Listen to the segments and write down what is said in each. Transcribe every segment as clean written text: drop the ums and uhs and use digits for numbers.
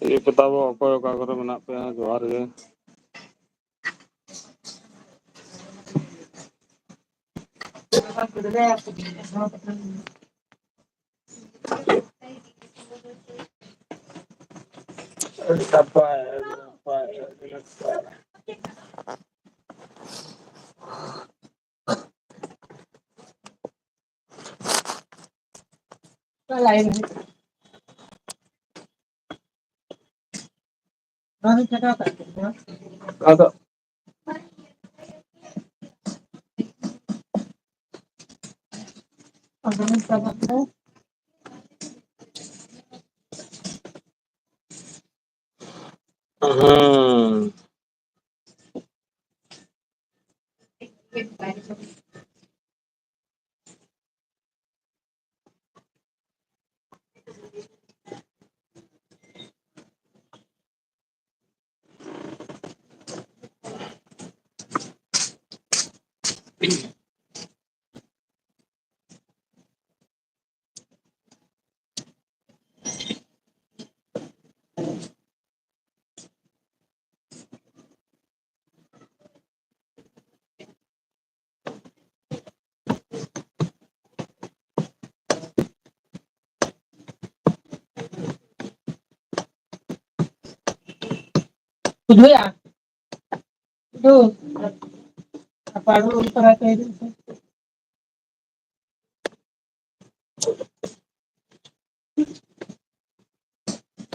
ᱤᱭᱟᱹ ᱯᱮ ᱛᱟᱵᱚ ᱚᱠᱚᱭ ᱚᱠᱟ ᱠᱚᱨᱮ ᱢᱮᱱᱟᱜ ᱯᱮᱭᱟ ᱡᱚᱦᱟᱨ ᱜᱮ᱾ ᱟᱫᱚ ᱦᱩᱸ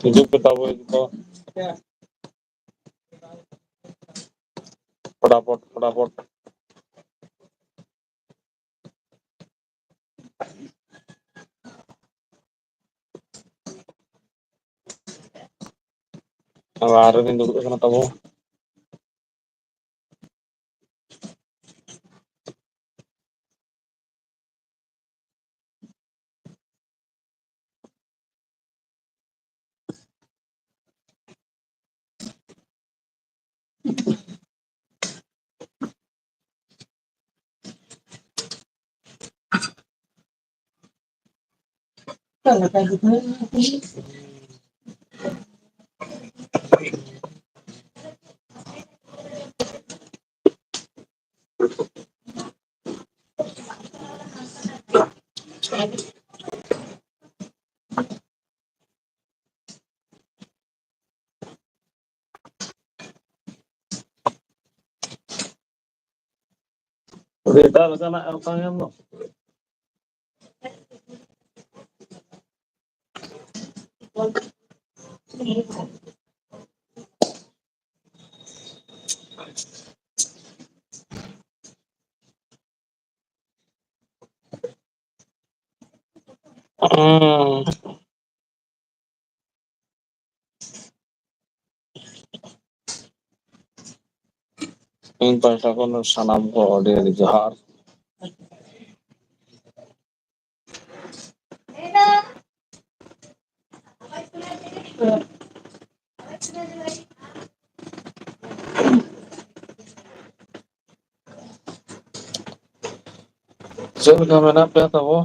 ᱦᱤᱡᱩᱜ ᱯᱮ ᱛᱟᱵᱚ ᱡᱚᱛᱚ ᱯᱷᱚᱴᱟᱯᱷᱚᱴ ᱯᱷᱚᱴᱟᱯᱷᱚᱴ᱾ ᱵᱟᱦᱨᱮ ᱨᱤᱧ ᱫᱩᱲᱩᱵ ᱟᱠᱟᱱᱟ ᱛᱟᱵᱚ᱾ ᱮᱴᱟᱜ ᱞᱮᱠᱟᱱᱟᱜ ᱚᱴᱟᱝ ᱧᱟᱢ ᱫᱚ᱾ ᱤᱧ ᱯᱟᱦᱴᱟ ᱠᱷᱚᱱ ᱥᱟᱱᱟᱢ ᱠᱚ ᱟᱹᱰᱤ ᱟᱹᱰᱤ ᱡᱚᱦᱟᱨ᱾ ᱪᱮᱫ ᱞᱮᱠᱟ ᱢᱮᱱᱟᱜ ᱯᱮᱭᱟ ᱛᱟᱵᱚ?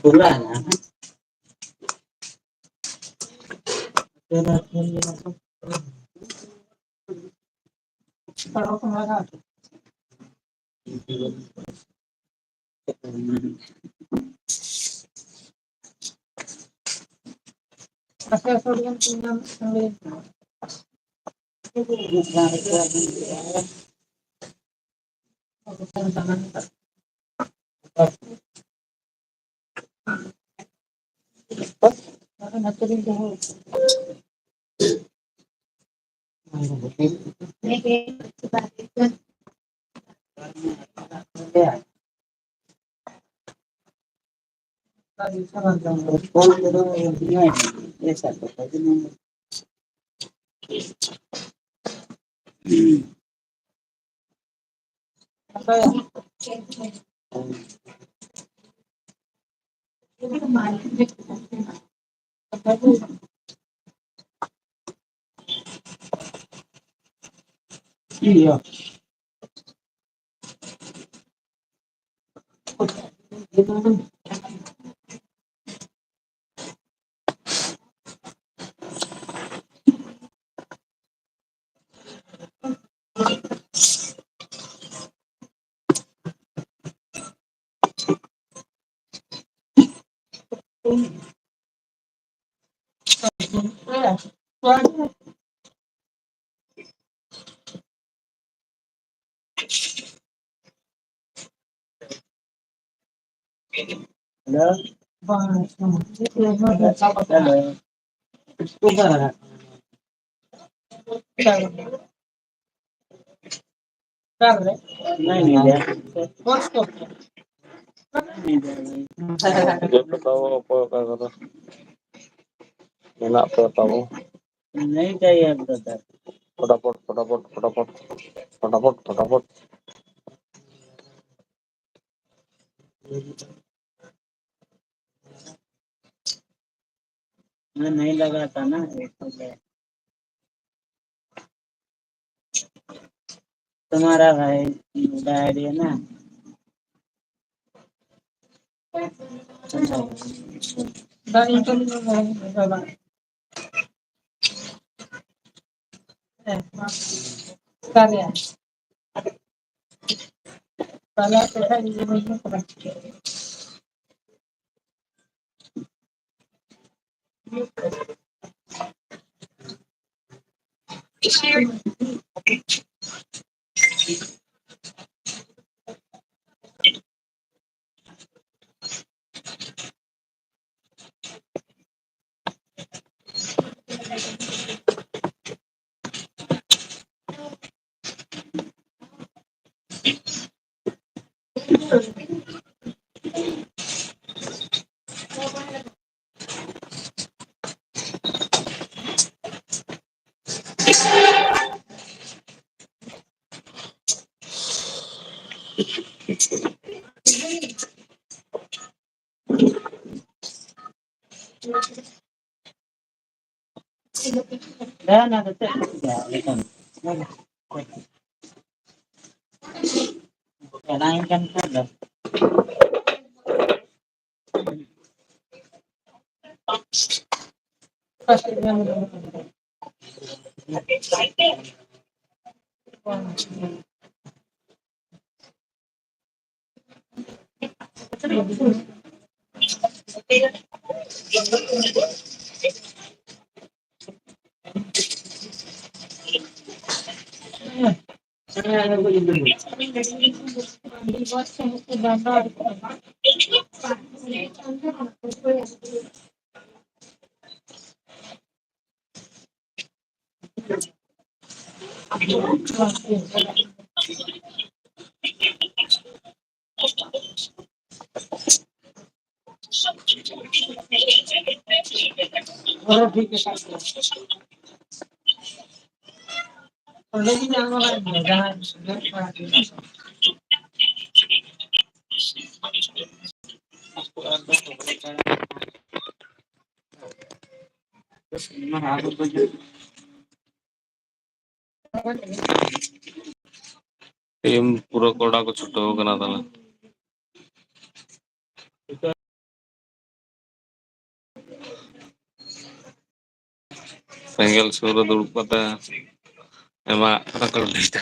Bulan. Kalau kemana? Asal sorang tinggal sambil iya. Halo. Bang, halo. Bukan. नहीं मिला जो बताओ apa kata enak बताओ नहीं चाहिए अब दादा फटाफट फटाफट फटाफट फटाफट फटाफट मैं नहीं लगा था ना तुम्हारा भाई डायरी है ना لا لا lain kan ada ठीक है tim pura koda ko chuto kana tala Panggil suruh dulu kata emak kalau kita.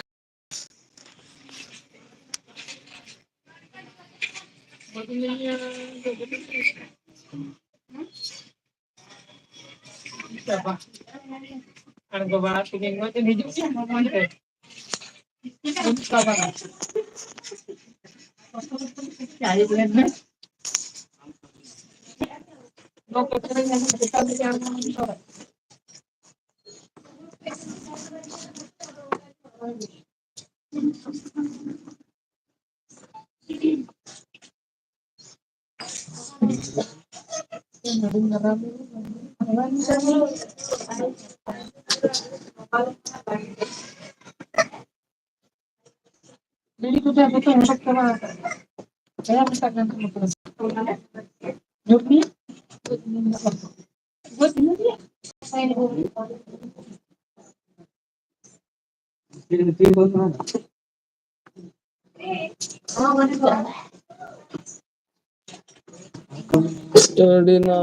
Edina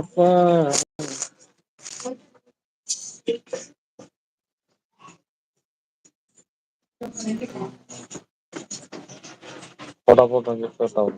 apa? Foto-foto gitu tahu.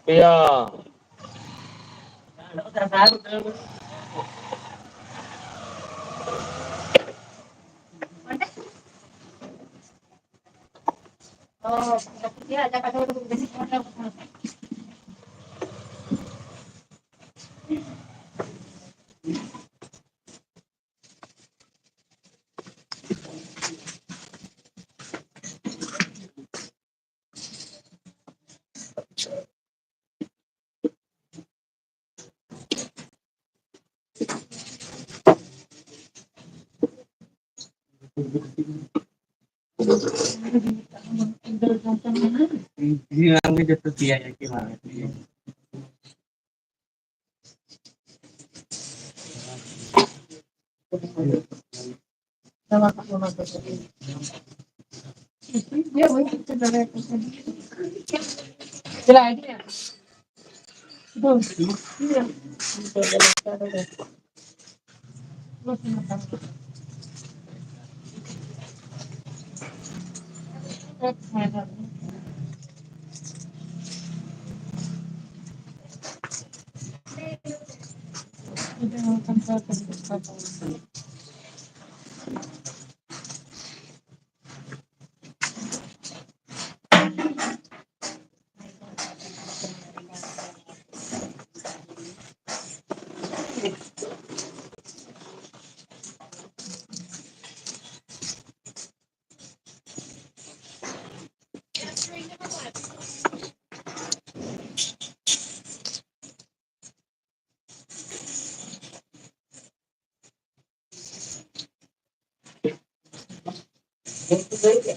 Iya. Hilangnya jatuh dia ya gimana?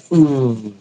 Hmm.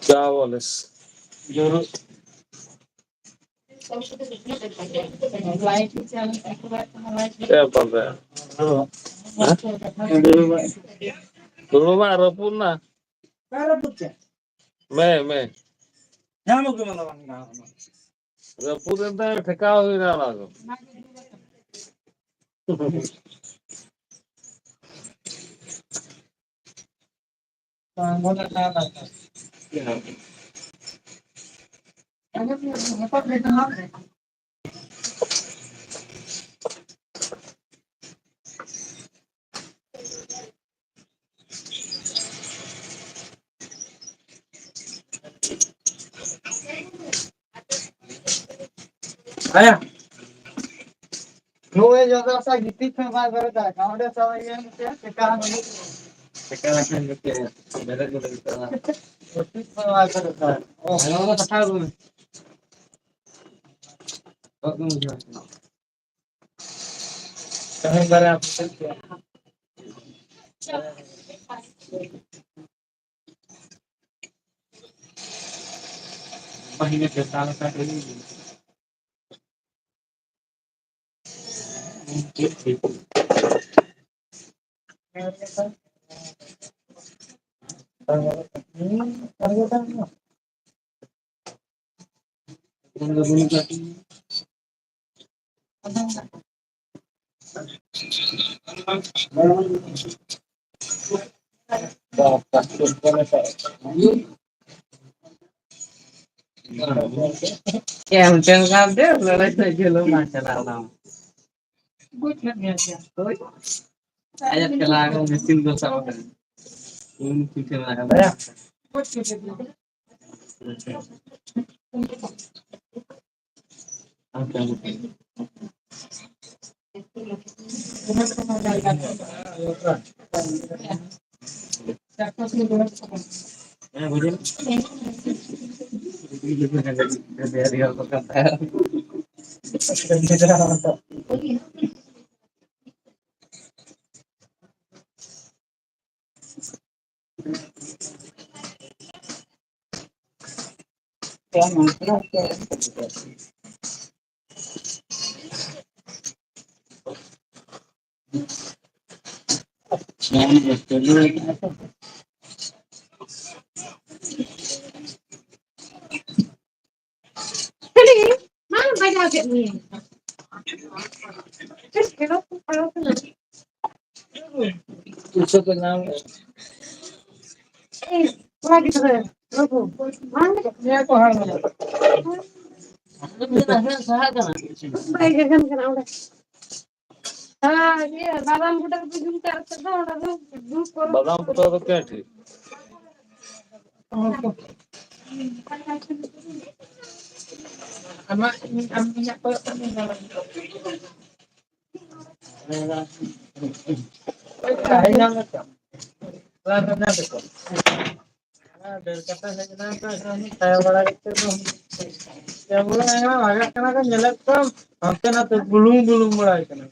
क्या बोले क्या बोल रहे हैं दोनों में आरोप ना मैं पूरे ठेका हुई रहा आया नो ये जो सा गीती में बात करता है काउंटर सब ये से काम से काम के मेरे को लगता है गीती में बात करता है ओ हेलो कथा रूम कहीं बारे आप महीने के साल का क्या हम चल काम दे लड़ाई से चलो माशाल्लाह कुछ नहीं है कोई आया चला गया मशीन को सब पीछे लगा कुछ बादाम पता तो क्या ठीक बुलूम बुलूम बड़ा जतरा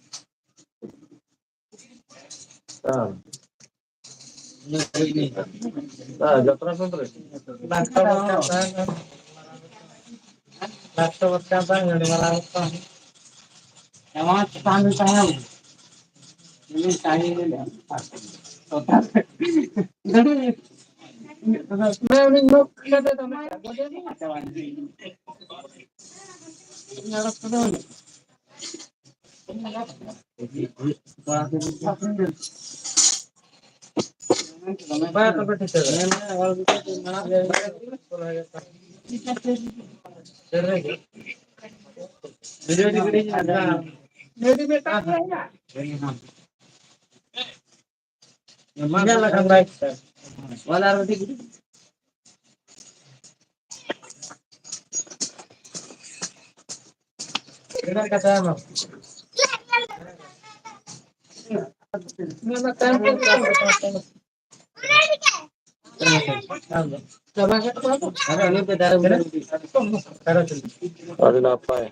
అది నా అబ్బాయి.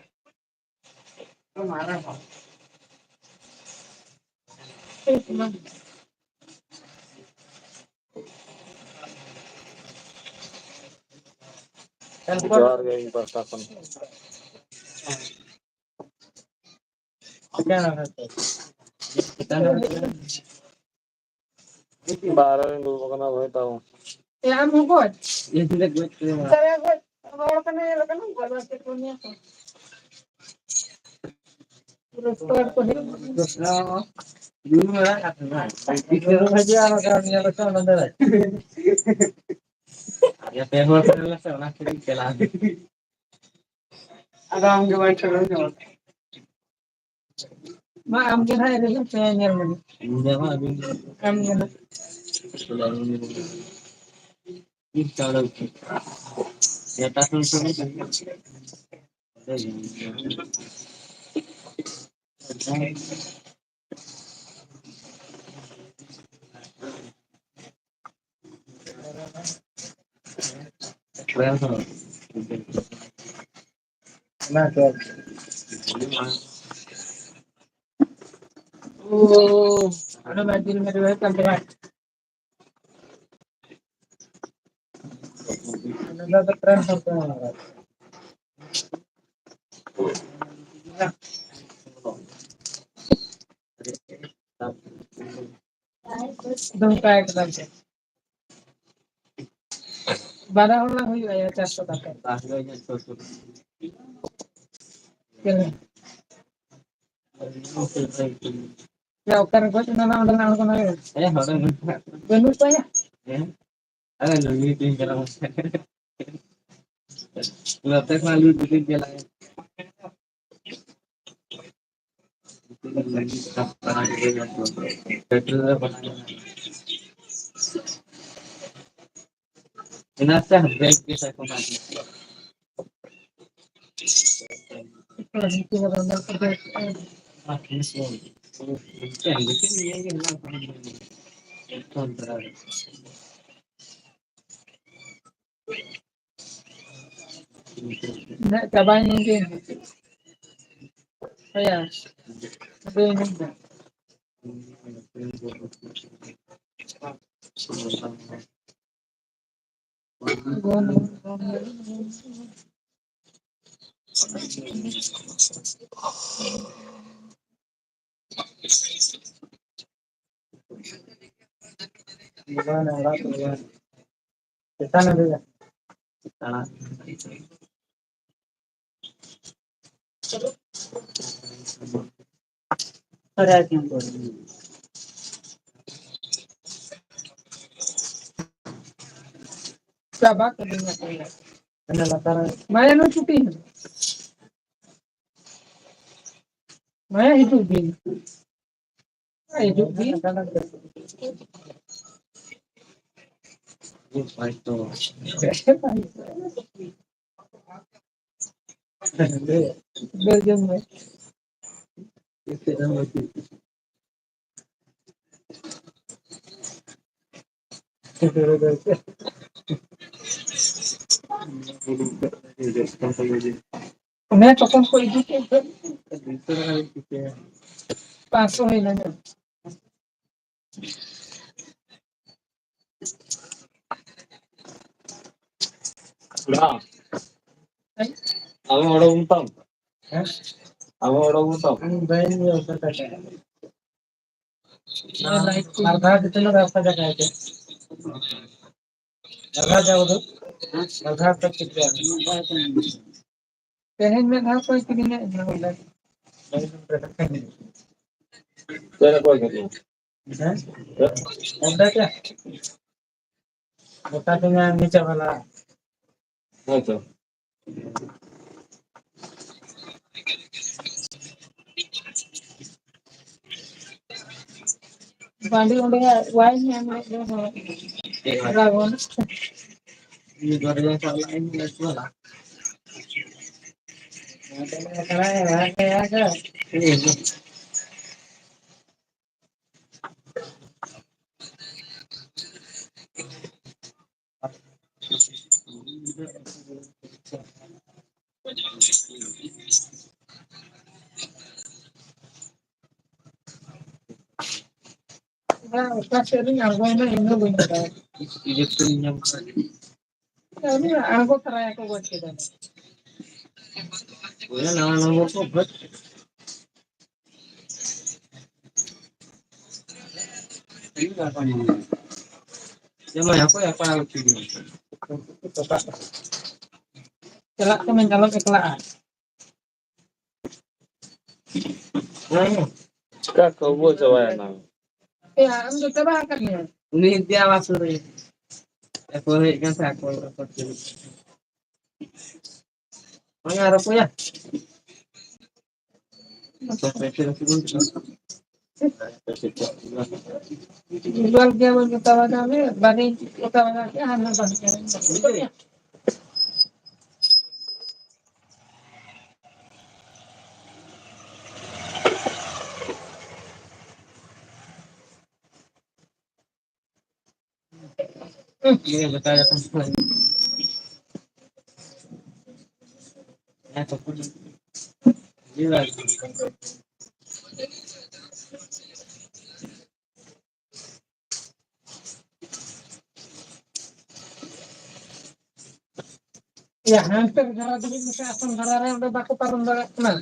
जोहार गई प्रशासन 12 दिन दूर करना होता हूँ আমি ওটা উঠতাম আমি ওটা উঠতাম Kaya may hapon tingin na wala. Kaya ko ganyan. Ada क्या बता देंगे नीचे वाला Ito. बाली उड़े वाइन में हम ड्रैगन ये ड्रैगन का लाइन में वाला उसका शेयरिंग आगो में इन्हें बोलता है ये प्रीमियम का ये आगो कराया को बोलते हैं वो ना ना वो तो बस ये ना पानी ये मैं यहाँ पे आगे चला के मैं चलो के चला Kaya ko sa wala na. ya हम तो तबाह करने हैं उन्हें दिया वासु रही है कोई एक से कोई mana ada punya jual dia berkata kami banding kota mana ya hanya banding ini bertanya tentang ya tapi gila ya hampir gara dulu bisa asam gara yang udah baku parun banget kenal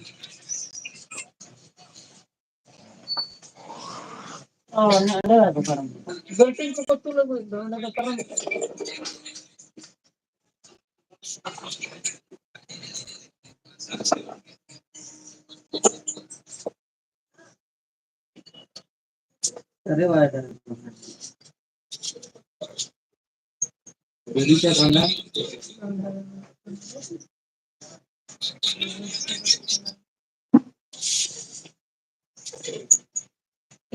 oh ini ada baku parun genting cukup tuh loh udah ada parun अरे वाह बड़ी क्या खाना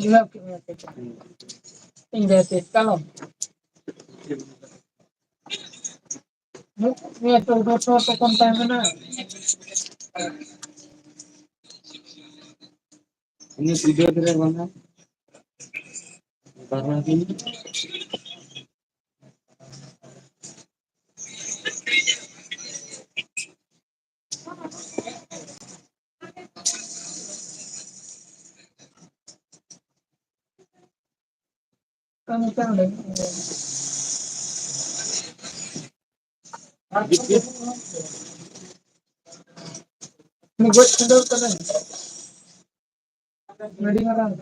Gila tinggal kalau ini tuh konten mana ini video dari mana karena ini kamu kan deh ini buat kendor kan Mari malam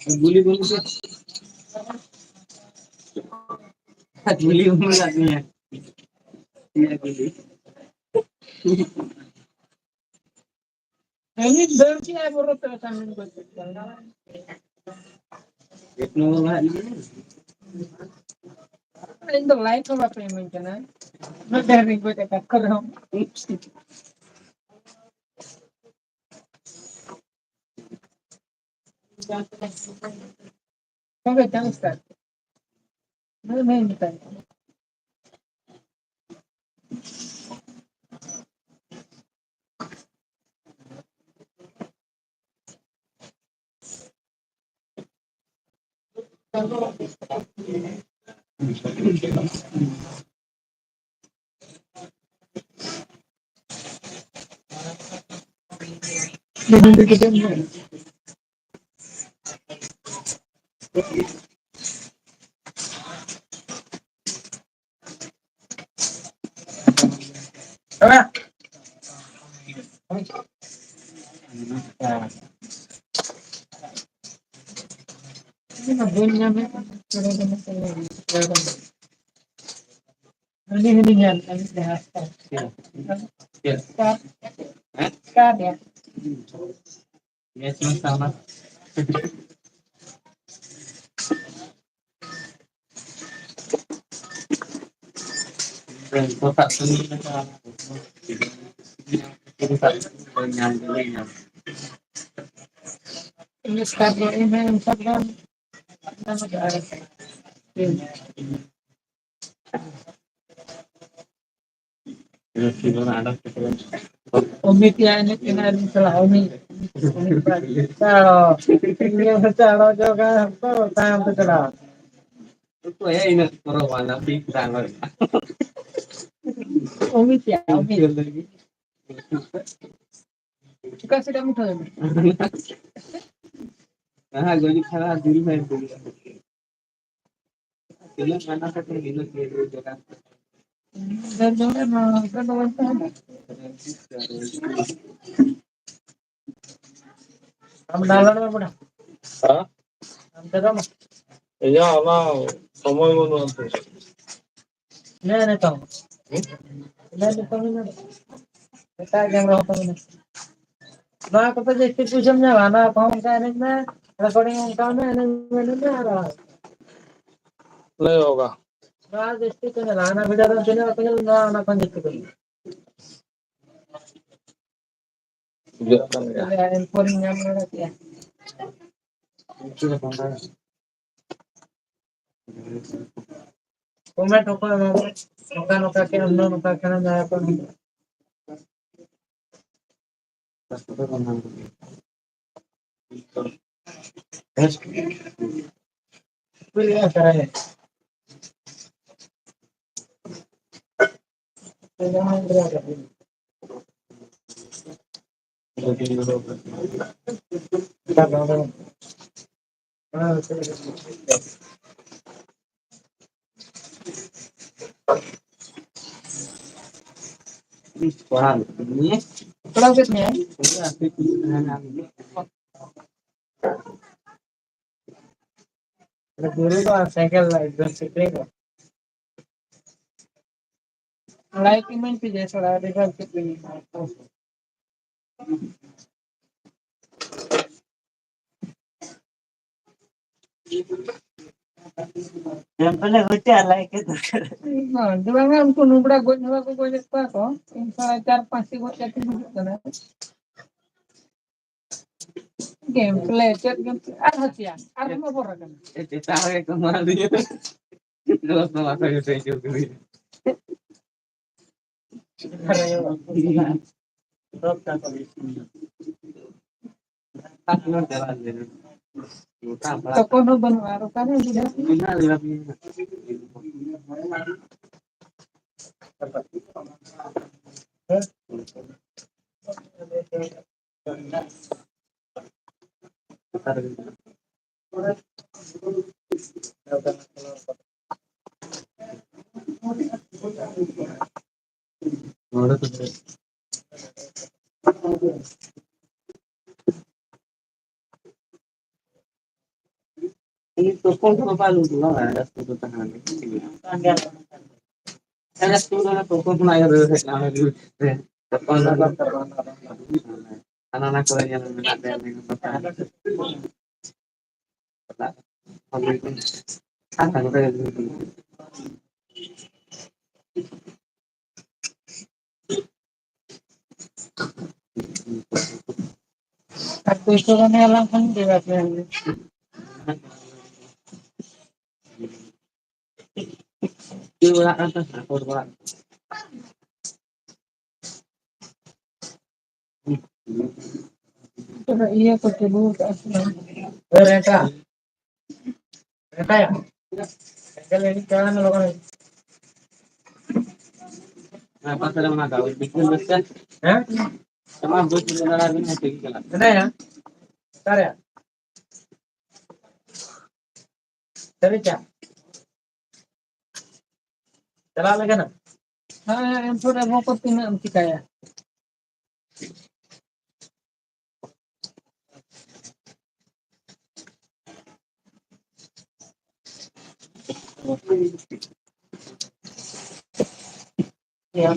bully bully sih bully umur katanya iya bully ini berarti aku rasa sama buat itu lah ini itu lain apa payment kan dari gue tak kerja Oke, thanks, Kak. Main kita. Nanti kita Apa? Ini nggak boleh nyampe. Ini yang kami bahas. Ya. Kan ya. Ya sama-sama. Dan kotak seni ini sekarang ini Instagram nama ada. Umi tiada kena salah Umi. Kalau ini betul juga apa time betul. Itu ya ini corona pikiran. Umi tiada Umi. Juga sudah mudah. Nah, jadi salah diri main dulu. Jadi mana satu minus dia juga. Dan jangan kan sama. Kamu dalam apa dah? হ্যাঁ Kamu dalam? এই যে আমার সময় মতো আছে Nah, tahu. Nah, tahu ni. Kita yang berapa ni? Nah, kata jadi tu jamnya mana? Kamu kan ni na? Recording kamu ni ni ada. नहीं होगा Nah, jadi tu ni lah. Nah, video tu ni apa ni? Nah, nak kan jadi tu. Handphone yang mana dia? Komen apa? Noka ke anda noka kena jaya apa? Pilih apa caranya? Jangan berada. Kita berada. Ah, Wah, ini kurang kitnya. Guru ko cycle एकदम सीखेगा like में भी जैसा रहेगा कितनी yang pernah baca like itu nah jangan हमको नुबड़ा गोजवा को कोई देखता को इंसान चार पांच को चेक करना गेम प्ले चेक गेम हसिया mau बोल रहा है itu tahu ke mana dia terus nama saya itu Toko no baru kan tidak. Itu pun palu dulu ada satu tangan. Ada satu tangan toko pun air nama dulu. Anak-anak yang ada yang aku itu kan elang kan dia Dua atas aku dua. Coba iya pakai dulu ke asal. Reka, reka ya. Kalau ini kan lo kan. Apa sedang nak kau bikin besar? Hah? Sama bos benar ini nanti kita. Ada ya? Ntar ya. Tapi cak. Jalan lagi na. Yang sudah mau pertinak mesti kaya. Ya.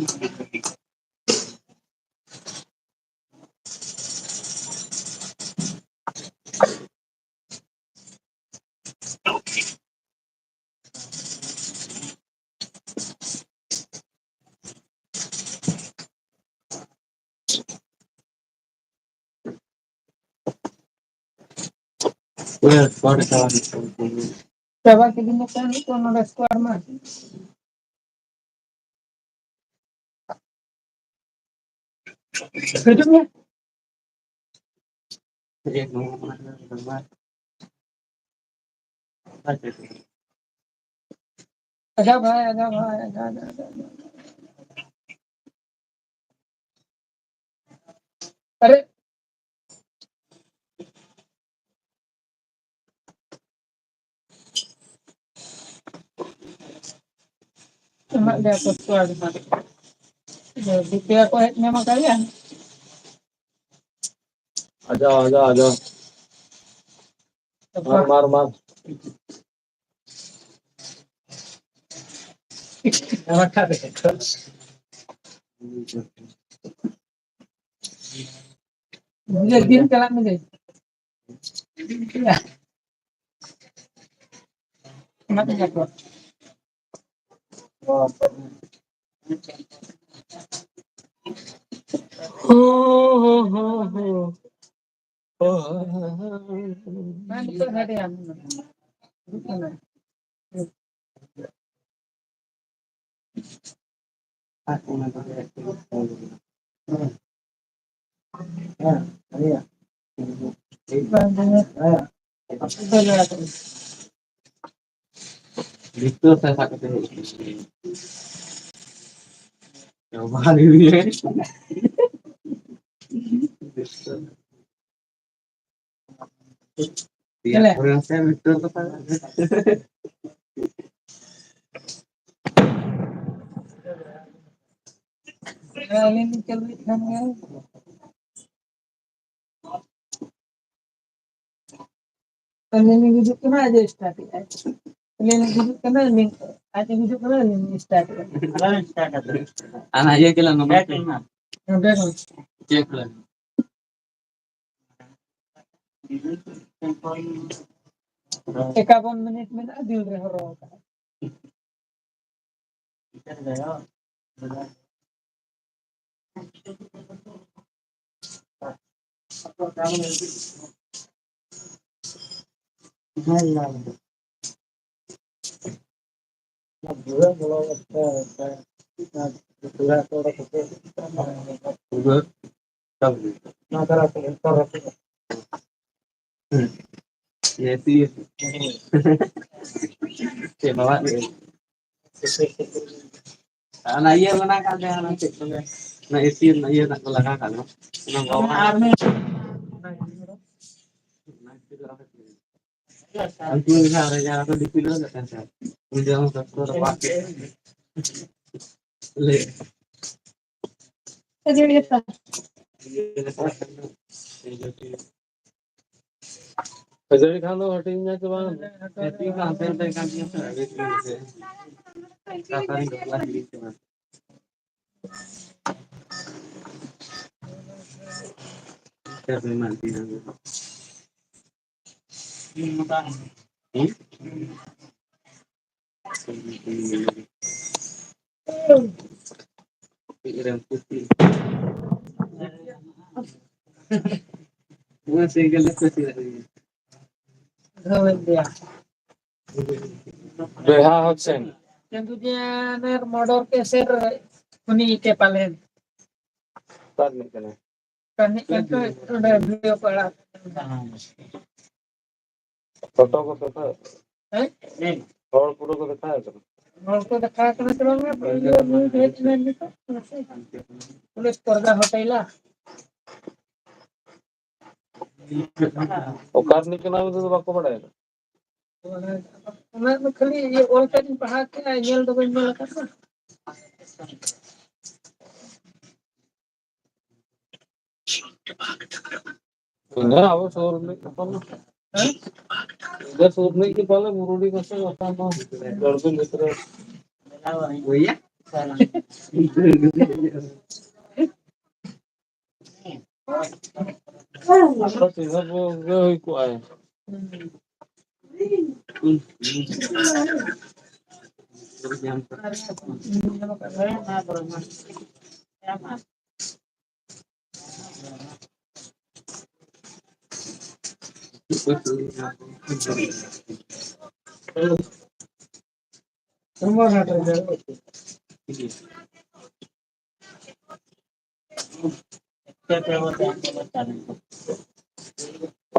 Udah, squad kawan. Coba kita makan itu ada squad mah. Hidupnya. Iya, mau mana tempat. Ada भाई ada भाई ada अरे cuma dia squad mah. Jadi dia ko memang kalian. आजा आजा आजा मार मार मार Nama kade. Dia din kalam में दे. मत जाको. हो हो हो हो Man itu ada yang. Aku nak pakai. Ya, iya. Itu saya sakit ini. Yang mahal ini ya. Iya, orang saya itu apa? Ini kelihatan namanya. Ini hidup kena aja start ya. Ini hidup kena nih. Aja hidup kena nih start. Anak aja kelang nomor. Udah kan. Cek lah. Ekapan menit adil rehoro. Ya sih. Bawa nih. Nah iya mana kan dia anak cek tuh. Nah isi nah iya nak belakang kan. Nah bawa. Aku bisa ada aku di film nggak kan saya. Udah mau dokter pakai. Le. Jadi lihat. खजड़ी खा लो हटेंगे के बाद Jadi kan saya kan dia saya. Kakak ini lagi cuma. Saya memang tidak. Pikiran putih. Masih gelap putih lagi. Oh dia. बेहा Hussain Tentunya ner modal keser kuni ke palen. कर निकले Kan itu udah beliau pala. Photo को देखा Eh? और पूरा को देखा है Mau to dekha kana terangnya beliau ni treatment itu. Tulis keluarga hotel lah. और कर निकला तो आपको पड़ेगा मैं खाली ये ऑल टाइम पढ़ा के जेल तो कोई मिला था इन्हें आवो शोर में कपल इधर शोर में के पहले मुरुडी का से होता ना गर्दन मित्र वही है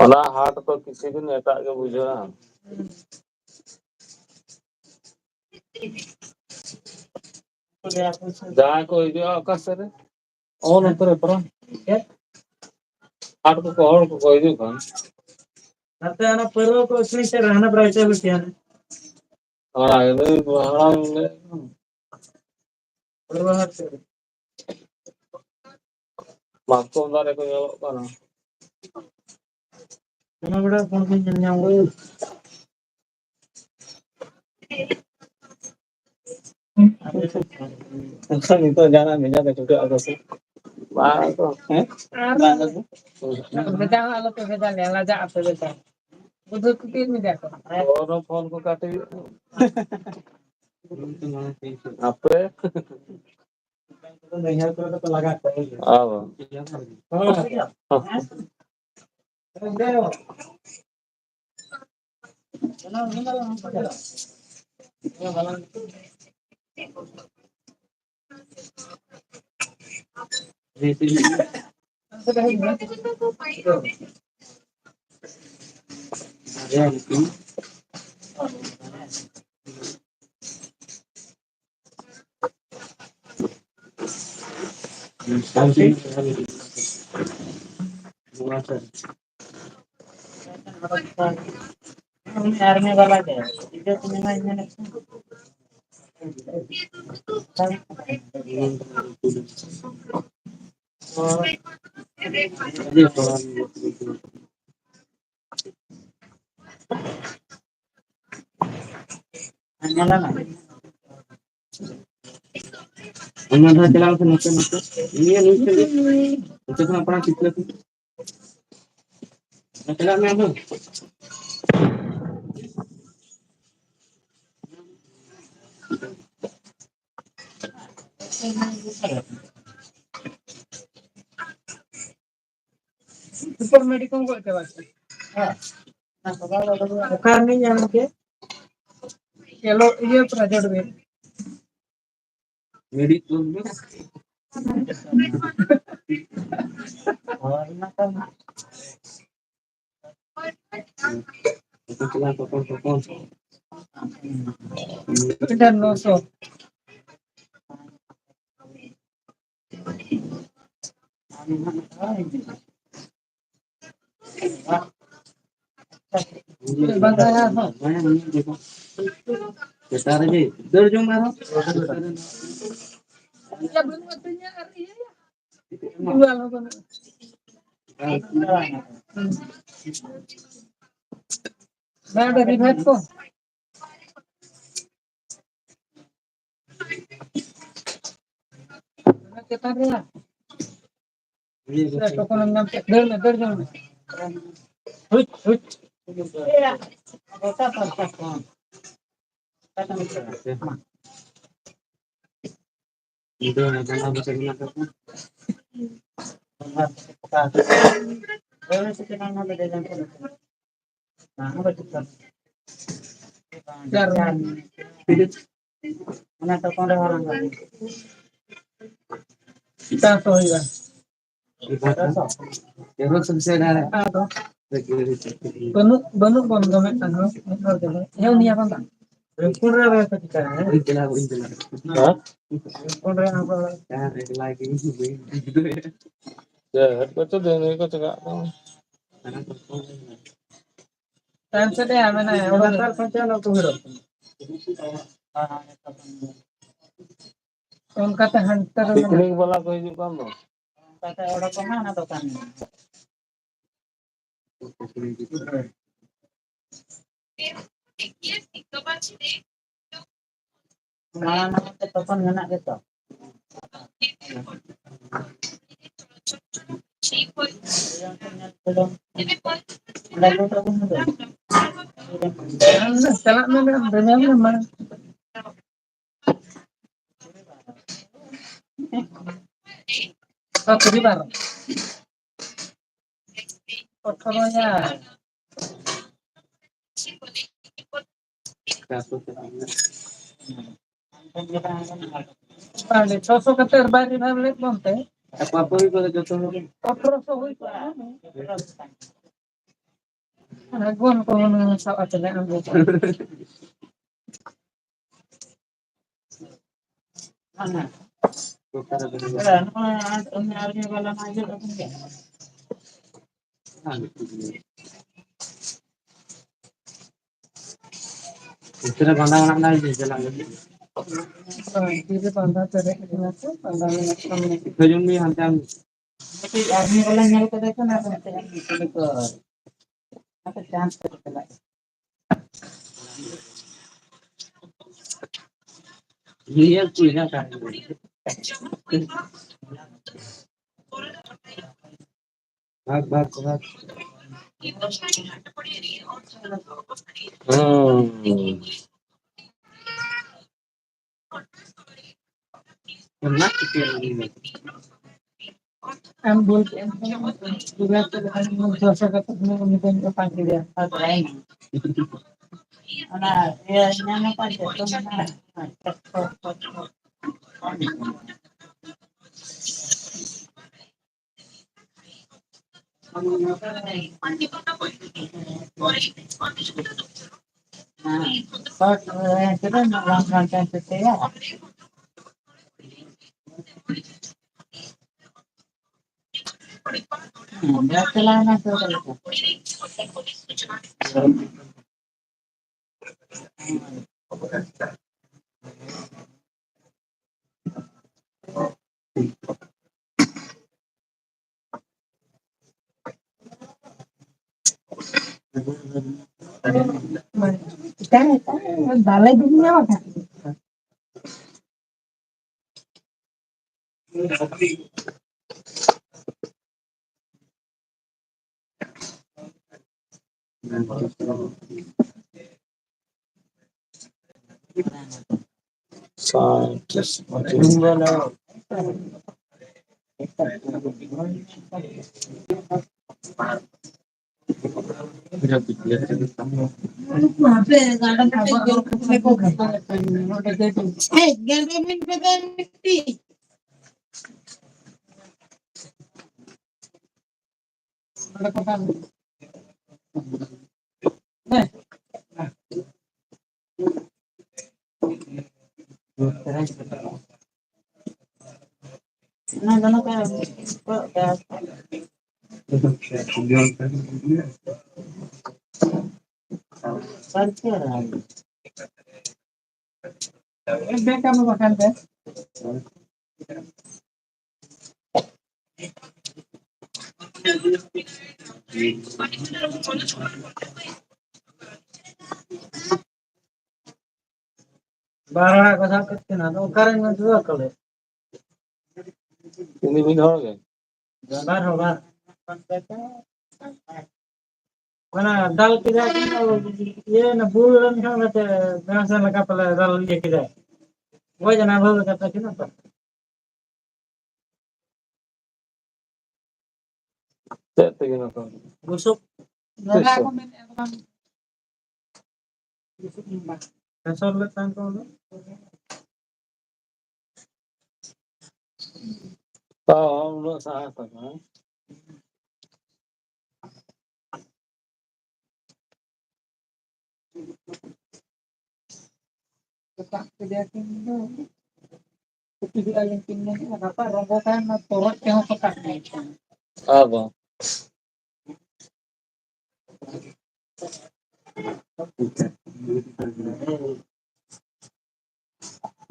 ᱚᱱᱟ ᱦᱟᱴ ᱫᱚ ᱠᱤᱪᱷᱩ ᱫᱤᱱ ᱮᱴᱟᱜ ᱜᱮ ᱵᱩᱡᱷᱟᱹᱜᱼᱟ᱾ ᱡᱟᱦᱟᱸᱭ ᱠᱚ ᱦᱤᱡᱩᱜᱼᱟ ᱚᱠᱟ ᱥᱮᱫ ᱨᱮ ᱦᱟᱴ ᱠᱚᱠᱚ ᱦᱚᱲ ᱠᱚᱠᱚ ᱦᱤᱡᱩᱜ ᱠᱟᱱ ᱢᱟᱛᱠᱚᱢ ᱫᱟᱨᱮ ᱠᱚ ᱧᱮᱞᱚᱜ ᱠᱟᱱᱟ᱾ ᱱᱤᱛᱚᱜ ᱡᱟᱦᱟᱱᱟᱜ ᱵᱷᱮᱡᱟ ᱠᱚ ᱪᱷᱩᱴᱟᱹᱜ ᱟᱠᱚ ᱥᱮ ᱵᱟᱝ ᱟᱠᱚ ᱟᱞᱚᱯᱮ ᱵᱷᱮᱡᱟ ᱞᱮᱭᱟ ᱞᱟᱡᱟᱜ ᱟᱯᱮ ᱵᱮᱴᱟ ᱯᱷᱳᱱ ᱠᱚ ᱠᱟᱹᱴᱤ ᱟᱯᱮ ᱥᱩᱯᱟᱨ ᱢᱮᱰᱤᱠᱚᱢ ᱜᱚᱡ ᱪᱟᱵᱟ ᱚᱠᱟ ᱨᱤᱱᱤᱧ ᱧᱟᱢ ᱠᱮᱫ ᱤᱭᱟᱹ ᱯᱨᱟᱡᱚᱴ ᱵᱤᱱ ᱫᱟᱹᱲ ᱡᱚᱝ ᱢᱮ ᱟᱨᱦᱚᱸ ᱪᱮᱛᱟᱱ ᱨᱮᱭᱟ ᱴᱚᱠᱚᱱᱮᱢ ᱧᱟᱢ ᱠᱮᱫ ᱫᱟᱹᱲ ᱡᱚᱝ ᱢᱮ ᱵᱟᱹᱱᱩᱜ ᱵᱚᱱᱫᱚ ᱢᱤᱫᱴᱟᱝ ᱦᱚᱸ ᱚᱱᱠᱟᱛᱮ ᱦᱟᱱᱛᱮ ᱨᱮ ᱯᱤᱠᱱᱤᱠ ᱵᱟᱞᱟ ᱠᱚ ᱦᱤᱡᱩᱜ ᱠᱟᱱ ᱫᱚ ᱚᱱᱟ ᱫᱚᱠᱟᱱ Malah nama telepon enak gitu. Yang punya belum. Lalu telepon belum. Salah memang benar memang. Oh, jadi bareng. Fotonya. Vale, ছশো টাকার বাইরে ভাবলে বলতে পাপড়ি করে যত হবে ১৮০০ হইতো কোন কোন সব আছে না না इतने बंदा बना नहीं चला धीरे बंदा चले बंदा खजूर नहीं हम आदमी वाला नहीं को देखो ना तो चांस चला ये कोई ना कर भाग भाग भाग ना हम बोलते हैं पूरा तो दोसा का तो निकल के पानी दिया आता है ना ये ना पानी तो ना kita melakukan sesuatu ya celana tuh kan balai dunia kan nah kalau kayak kamu makan deh बारह कथा करते ना तो करेंगे जो करे कितने दिन हो गए बार होगा mana dal kita ये ना बुल रंग का मतलब गांव से लगा पड़ा दल ये किधर वो जना भल करता थी ना पर Sete que no son. busuk lagi aku main apa busuk nimba sensor letak tu Tahu, no salah sama. letak dia tinggal itu dia yang tinggal apa robokan turut yang pekat Apa?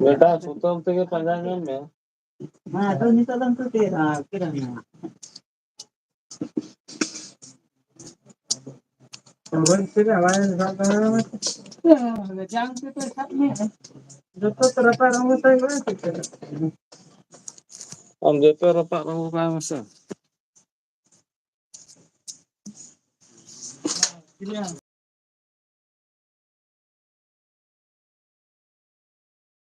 बेटा सुतम থেকে 15 minute में nah itu ni dalam tu dia kiranya kemudian kita awalnya sampai Jangan kita sakit. Dokter terapa orang tahu kan? Om Jepang rapat ramu kaya masa. Ini